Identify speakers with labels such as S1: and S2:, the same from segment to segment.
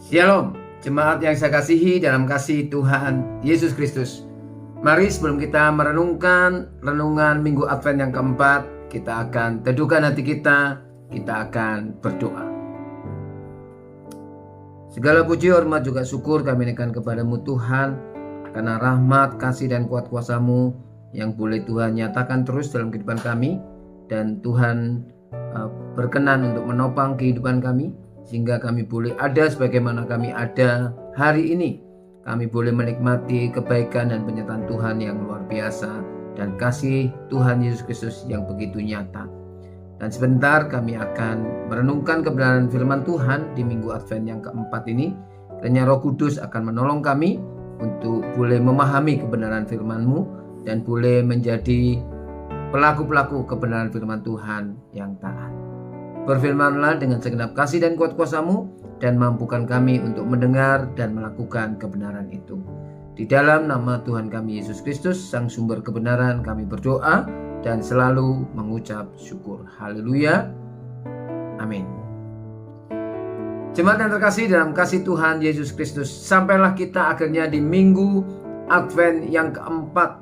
S1: Shalom, jemaat yang saya kasihi dalam kasih Tuhan Yesus Kristus. Mari sebelum kita merenungkan renungan Minggu Advent yang keempat, kita akan teduhkan hati kita akan berdoa. Segala puji, hormat, juga syukur kami naikkan kepadamu Tuhan, karena rahmat, kasih, dan kuat kuasa-Mu yang boleh Tuhan nyatakan terus dalam kehidupan kami. Dan Tuhan berkenan untuk menopang kehidupan kami, sehingga kami boleh ada sebagaimana kami ada hari ini. Kami boleh menikmati kebaikan dan penyertaan Tuhan yang luar biasa dan kasih Tuhan Yesus Kristus yang begitu nyata. Dan sebentar kami akan merenungkan kebenaran firman Tuhan di Minggu Advent yang keempat ini. Kiranya Roh Kudus akan menolong kami untuk boleh memahami kebenaran firman-Mu dan boleh menjadi pelaku-pelaku kebenaran firman Tuhan yang taat. Berfirmanlah dengan segenap kasih dan kuat kuasa-Mu, dan mampukan kami untuk mendengar dan melakukan kebenaran itu. Di dalam nama Tuhan kami Yesus Kristus, Sang Sumber kebenaran, kami berdoa dan selalu mengucap syukur. Haleluya. Amin. Jemaat yang terkasih dalam kasih Tuhan Yesus Kristus, sampailah kita akhirnya di Minggu Advent yang keempat.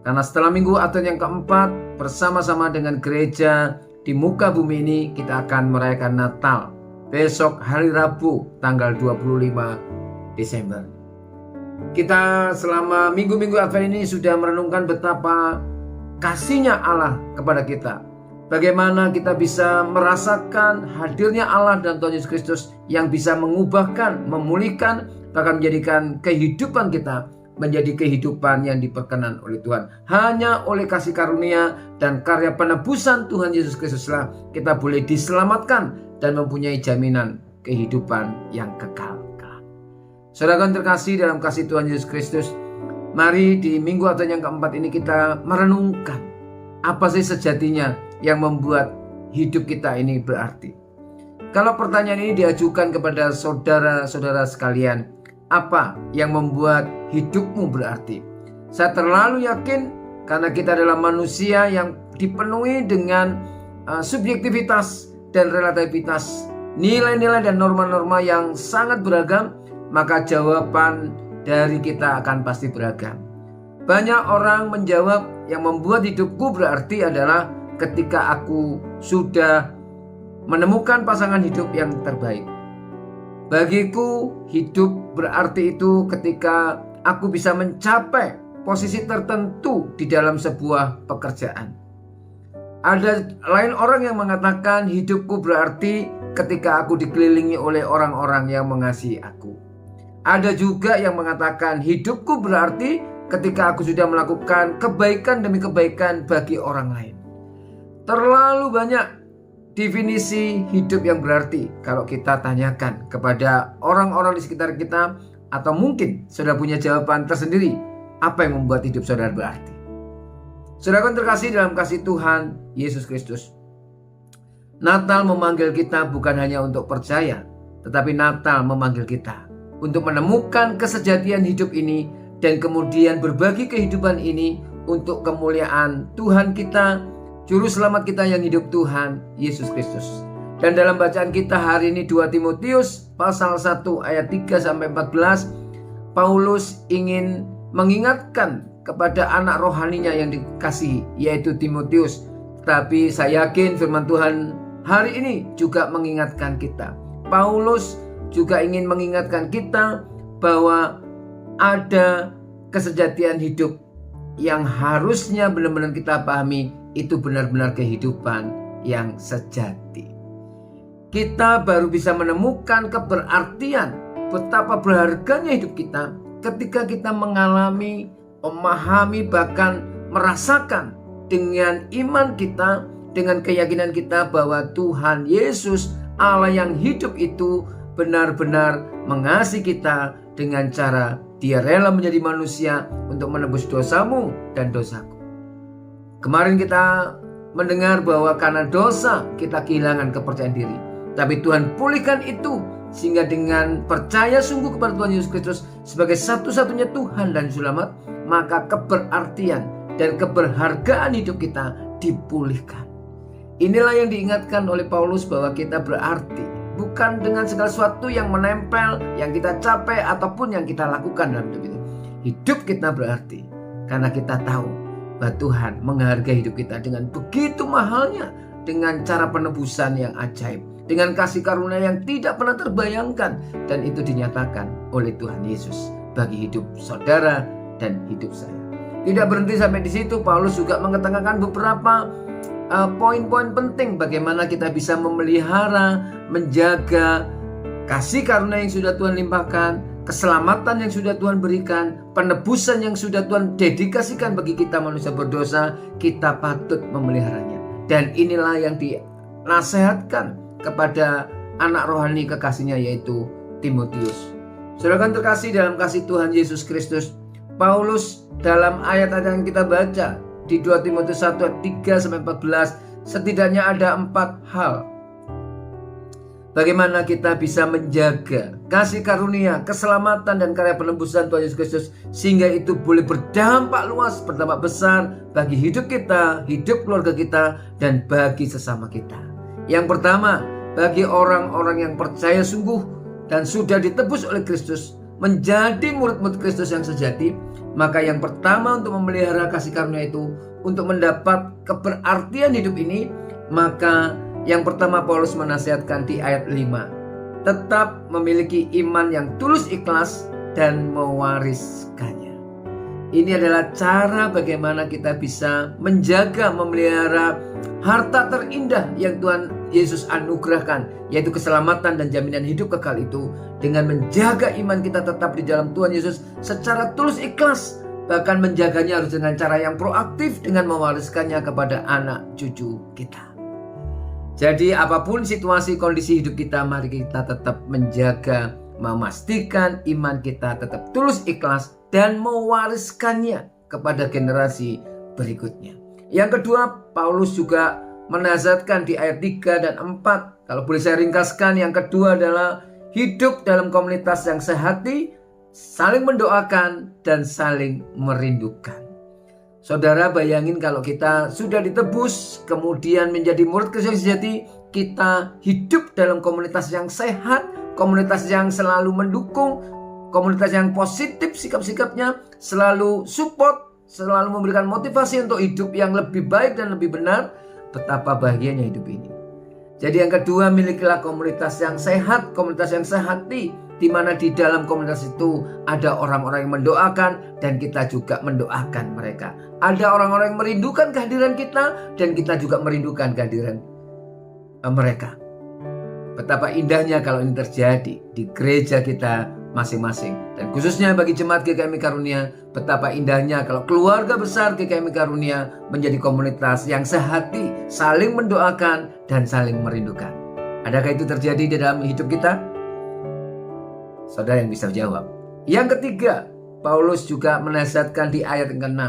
S1: Karena setelah Minggu Advent yang keempat, bersama-sama dengan gereja di muka bumi ini, kita akan merayakan Natal. Besok hari Rabu tanggal 25 Desember. Kita selama minggu-minggu Advent ini sudah merenungkan betapa kasihnya Allah kepada kita. Bagaimana kita bisa merasakan hadirnya Allah dan Tuhan Yesus Kristus yang bisa mengubahkan, memulihkan, bahkan menjadikan kehidupan kita menjadi kehidupan yang diperkenan oleh Tuhan. Hanya oleh kasih karunia dan karya penebusan Tuhan Yesus Kristuslah kita boleh diselamatkan dan mempunyai jaminan kehidupan yang kekal. Saudara yang terkasih dalam kasih Tuhan Yesus Kristus, mari di Minggu Advent yang keempat ini kita merenungkan apa sih sejatinya yang membuat hidup kita ini berarti. Kalau pertanyaan ini diajukan kepada saudara-saudara sekalian, apa yang membuat hidupmu berarti? Saya terlalu yakin karena kita adalah manusia yang dipenuhi dengan subjektivitas dan relativitas, nilai-nilai dan norma-norma yang sangat beragam, maka jawaban dari kita akan pasti beragam. Banyak orang menjawab yang membuat hidupku berarti adalah ketika aku sudah menemukan pasangan hidup yang terbaik. Bagiku hidup berarti itu ketika aku bisa mencapai posisi tertentu di dalam sebuah pekerjaan. Ada lain orang yang mengatakan hidupku berarti ketika aku dikelilingi oleh orang-orang yang mengasihi aku. Ada juga yang mengatakan hidupku berarti ketika aku sudah melakukan kebaikan demi kebaikan bagi orang lain. Terlalu banyak definisi hidup yang berarti kalau kita tanyakan kepada orang-orang di sekitar kita, atau mungkin sudah punya jawaban tersendiri apa yang membuat hidup saudara berarti. Saudara yang terkasih dalam kasih Tuhan Yesus Kristus, Natal memanggil kita bukan hanya untuk percaya, tetapi Natal memanggil kita untuk menemukan kesejatian hidup ini dan kemudian berbagi kehidupan ini untuk kemuliaan Tuhan kita, Juru Selamat kita yang hidup, Tuhan Yesus Kristus. Dan dalam bacaan kita hari ini 2 Timotius pasal 1 ayat 3-14, Paulus ingin mengingatkan kepada anak rohaninya yang dikasihi, yaitu Timotius. Tapi saya yakin firman Tuhan hari ini juga mengingatkan kita. Paulus juga ingin mengingatkan kita bahwa ada kesejatian hidup yang harusnya benar-benar kita pahami. Itu benar-benar kehidupan yang sejati. Kita baru bisa menemukan keberartian betapa berharganya hidup kita ketika kita mengalami, memahami, bahkan merasakan dengan iman kita, dengan keyakinan kita bahwa Tuhan Yesus, Allah yang hidup itu benar-benar mengasihi kita dengan cara Dia rela menjadi manusia untuk menebus dosamu dan dosaku. Kemarin kita mendengar bahwa karena dosa kita kehilangan kepercayaan diri. Tapi Tuhan pulihkan itu sehingga dengan percaya sungguh kepada Tuhan Yesus Kristus sebagai satu-satunya Tuhan dan Selamat, maka keberartian dan keberhargaan hidup kita dipulihkan. Inilah yang diingatkan oleh Paulus bahwa kita berarti bukan dengan segala sesuatu yang menempel, yang kita capai ataupun yang kita lakukan dalam hidup itu. Hidup kita berarti karena kita tahu bahwa Tuhan menghargai hidup kita dengan begitu mahalnya, dengan cara penebusan yang ajaib, dengan kasih karunia yang tidak pernah terbayangkan, dan itu dinyatakan oleh Tuhan Yesus bagi hidup saudara dan hidup saya. Tidak berhenti sampai di situ, Paulus juga mengetengahkan beberapa poin-poin penting bagaimana kita bisa memelihara, menjaga kasih karunia yang sudah Tuhan limpahkan, keselamatan yang sudah Tuhan berikan, penebusan yang sudah Tuhan dedikasikan bagi kita manusia berdosa. Kita patut memeliharanya. Dan inilah yang dinasihatkan kepada anak rohani kekasihnya, yaitu Timotius. Saudara terkasih dalam kasih Tuhan Yesus Kristus, Paulus dalam ayat-ayat yang kita baca di 2 Timotius 1 ayat 3-14, setidaknya ada 4 hal bagaimana kita bisa menjaga kasih karunia, keselamatan, dan karya penebusan Tuhan Yesus Kristus, sehingga itu boleh berdampak luas, berdampak besar bagi hidup kita, hidup keluarga kita, dan bagi sesama kita. Yang pertama, bagi orang-orang yang percaya sungguh dan sudah ditebus oleh Kristus, menjadi murid-murid Kristus yang sejati, maka yang pertama untuk memelihara kasih karunia itu, untuk mendapat keberartian hidup ini, maka yang pertama Paulus menasihatkan di ayat 5, tetap memiliki iman yang tulus ikhlas dan mewariskannya. Ini adalah cara bagaimana kita bisa menjaga, memelihara harta terindah yang Tuhan Yesus anugerahkan, yaitu keselamatan dan jaminan hidup kekal itu, dengan menjaga iman kita tetap di dalam Tuhan Yesus secara tulus ikhlas, bahkan menjaganya harus dengan cara yang proaktif, dengan mewariskannya kepada anak cucu kita. Jadi apapun situasi kondisi hidup kita, mari kita tetap menjaga, memastikan iman kita tetap tulus ikhlas dan mewariskannya kepada generasi berikutnya. Yang kedua, Paulus juga menasihatkan di ayat 3 dan 4. Kalau boleh saya ringkaskan, yang kedua adalah hidup dalam komunitas yang sehati, saling mendoakan dan saling merindukan. Saudara bayangin kalau kita sudah ditebus, kemudian menjadi murid Kristus sejati, kita hidup dalam komunitas yang sehat, komunitas yang selalu mendukung, komunitas yang positif sikap-sikapnya, selalu support, selalu memberikan motivasi untuk hidup yang lebih baik dan lebih benar. Betapa bahagianya hidup ini. Jadi yang kedua, milikilah komunitas yang sehat, komunitas yang sehati, di mana di dalam komunitas itu ada orang-orang yang mendoakan dan kita juga mendoakan mereka. Ada orang-orang yang merindukan kehadiran kita dan kita juga merindukan kehadiran mereka. Betapa indahnya kalau ini terjadi di gereja kita masing-masing, dan khususnya bagi jemaat GKMI Karunia, betapa indahnya kalau keluarga besar GKMI Karunia menjadi komunitas yang sehati, saling mendoakan dan saling merindukan. Adakah itu terjadi di dalam hidup kita? Saudara yang bisa jawab. Yang ketiga, Paulus juga menasihatkan di ayat yang ke-6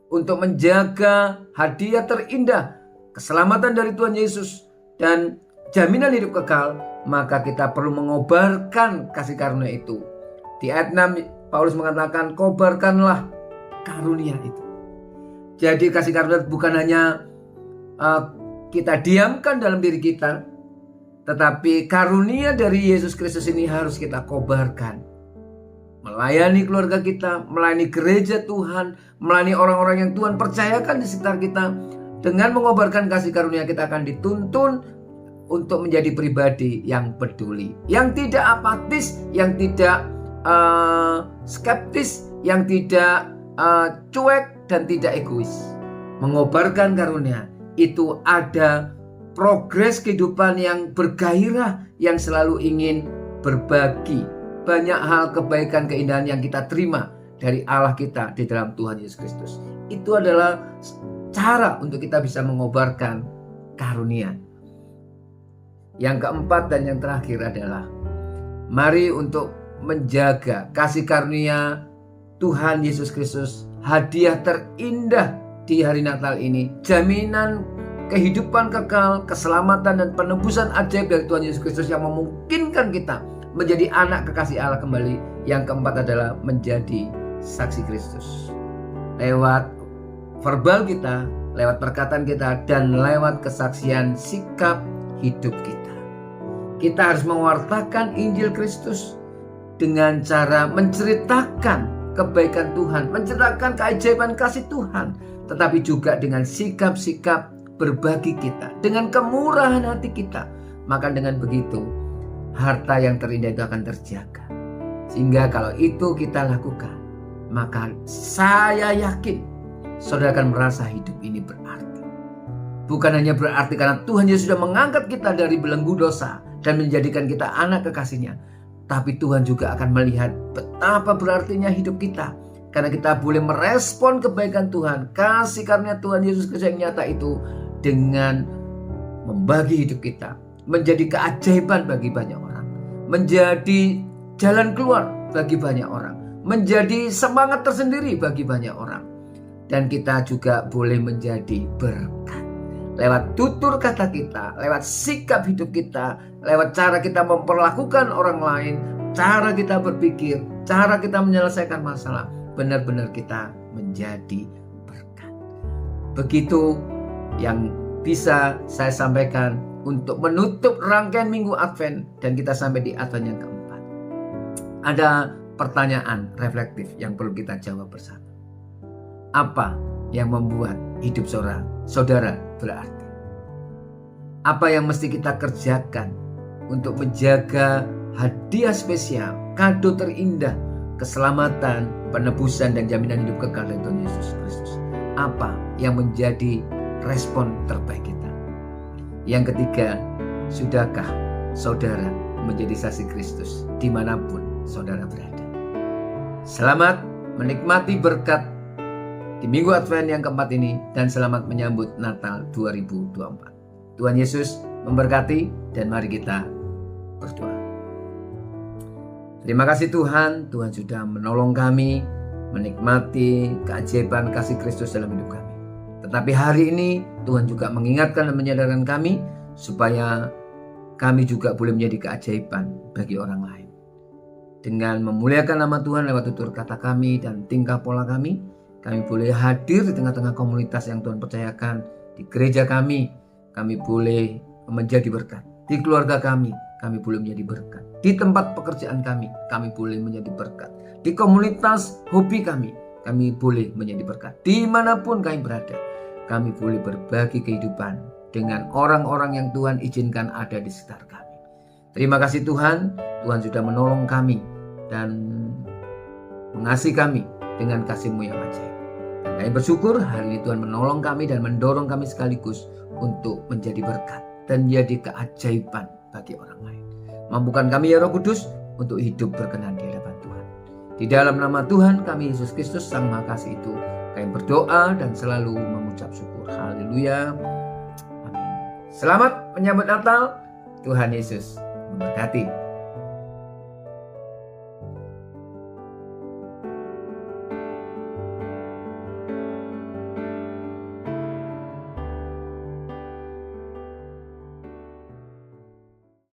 S1: untuk menjaga hadiah terindah, keselamatan dari Tuhan Yesus dan jaminan hidup kekal, maka kita perlu mengobarkan kasih karunia itu. Di ayat 6 Paulus mengatakan, kobarkanlah karunia itu. Jadi kasih karunia bukan hanya kita diamkan dalam diri kita, tetapi karunia dari Yesus Kristus ini harus kita kobarkan. Melayani keluarga kita, melayani gereja Tuhan, melayani orang-orang yang Tuhan percayakan di sekitar kita. Dengan mengobarkan kasih karunia, kita akan dituntun untuk menjadi pribadi yang peduli, yang tidak apatis, yang tidak skeptis, yang tidak cuek dan tidak egois. Mengobarkan karunia itu ada progres kehidupan yang bergairah, yang selalu ingin berbagi banyak hal kebaikan, keindahan yang kita terima dari Allah kita di dalam Tuhan Yesus Kristus. Itu adalah cara untuk kita bisa mengobarkan karunia. Yang keempat dan yang terakhir adalah mari untuk menjaga kasih karunia Tuhan Yesus Kristus, hadiah terindah di hari Natal ini, jaminan kehidupan kekal, keselamatan dan penebusan ajaib dari Tuhan Yesus Kristus yang memungkinkan kita menjadi anak kekasih Allah kembali. Yang keempat adalah menjadi saksi Kristus lewat verbal kita, lewat perkataan kita, dan lewat kesaksian sikap hidup kita. Kita harus mewartakan Injil Kristus dengan cara menceritakan kebaikan Tuhan, menceritakan keajaiban kasih Tuhan, tetapi juga dengan sikap-sikap berbagi kita, dengan kemurahan hati kita. Maka dengan begitu, harta yang terindah itu akan terjaga. Sehingga kalau itu kita lakukan, maka saya yakin saudara akan merasa hidup ini berarti. Bukan hanya berarti karena Tuhan Yesus sudah mengangkat kita dari belenggu dosa dan menjadikan kita anak kekasihnya, tapi Tuhan juga akan melihat betapa berartinya hidup kita, karena kita boleh merespon kebaikan Tuhan, kasih karunia Tuhan Yesus Kristus yang nyata itu, dengan membagi hidup kita menjadi keajaiban bagi banyak orang, menjadi jalan keluar bagi banyak orang, menjadi semangat tersendiri bagi banyak orang. Dan kita juga boleh menjadi berkat lewat tutur kata kita, lewat sikap hidup kita, lewat cara kita memperlakukan orang lain, cara kita berpikir, cara kita menyelesaikan masalah. Benar-benar kita menjadi berkat. Begitu yang bisa saya sampaikan untuk menutup rangkaian Minggu Advent, dan kita sampai di Advent yang keempat. Ada pertanyaan reflektif yang perlu kita jawab bersama. Apa yang membuat hidup saudara berarti? Apa yang mesti kita kerjakan untuk menjaga hadiah spesial, kado terindah, keselamatan, penebusan, dan jaminan hidup kekal dari Tuhan Yesus Kristus? Apa yang menjadi respon terbaik kita? Yang ketiga, sudahkah saudara menjadi saksi Kristus dimanapun saudara berada? Selamat menikmati berkat di Minggu Advent yang keempat ini, dan selamat menyambut Natal 2024. Tuhan Yesus memberkati, dan mari kita berdoa. Terima kasih Tuhan, Tuhan sudah menolong kami menikmati keajaiban kasih Kristus dalam hidup kami. Tetapi hari ini Tuhan juga mengingatkan dan menyadarkan kami supaya kami juga boleh menjadi keajaiban bagi orang lain. Dengan memuliakan nama Tuhan lewat tutur kata kami dan tingkah pola kami boleh hadir di tengah-tengah komunitas yang Tuhan percayakan. Di gereja kami boleh menjadi berkat. Di keluarga kami boleh menjadi berkat. Di tempat pekerjaan kami boleh menjadi berkat. Di komunitas hobi kami boleh menjadi berkat. Dimanapun kami berada, kami boleh berbagi kehidupan dengan orang-orang yang Tuhan izinkan ada di sekitar kami. Terima kasih Tuhan, Tuhan sudah menolong kami dan mengasihi kami dengan kasih-Mu yang ajaib. Kami bersyukur hari ini Tuhan menolong kami dan mendorong kami sekaligus untuk menjadi berkat dan menjadi keajaiban bagi orang lain. Mampukan kami ya Roh Kudus untuk hidup berkenan di hadapan Tuhan. Di dalam nama Tuhan kami Yesus Kristus Sang Maha Kasih itu, kami berdoa dan selalu mengucap syukur. Haleluya. Amin. Selamat menyambut Natal. Tuhan Yesus memberkati.